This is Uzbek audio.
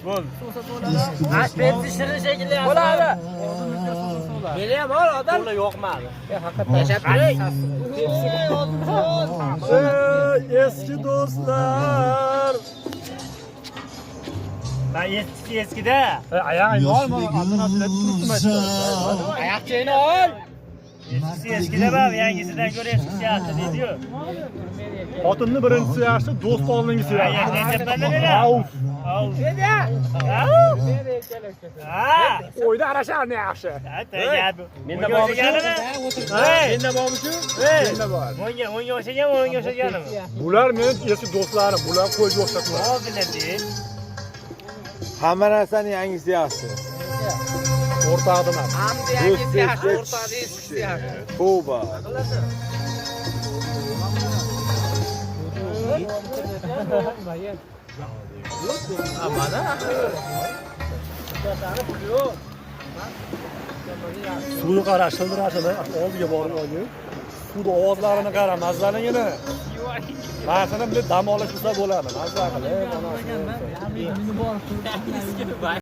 Bo'l. Ash Pepsi shirin shekilli Bo'ladi. Beliyam ol odam. Qo'li yo'qmadi. Yashab turay. Eski do'stlar. Ben eskide. Ayağın var mı? Adına bile tuttum. Ayakçayını ol. Eskide ben yangisinden göre eskisi yaxshi deydi-yu. Xotinni birinchisi yaxshi, do'st oldingisi yaxshi. Av. Ha. O'yda arasharni yaxshi. Menda bormi? Menda bormi-ku? Menda bor. O'nga o'xshaganmi? Bular men eski do'stlarim, bular qo'yga o'xshatmas. Hozirlar. Hamma narsaning yangisi yaxshi. O'rtog'idan. Hamda yangisi yaxshi, o'rtog'i eskisi yaxshi. To'ba. Suvni qara, shildirashini oldiga borib olgan. Suvni ovozlarini qara, mazzaligini. Mana bir dam olish bo'lsa bo'ladi. Mazza qilib, mana shu.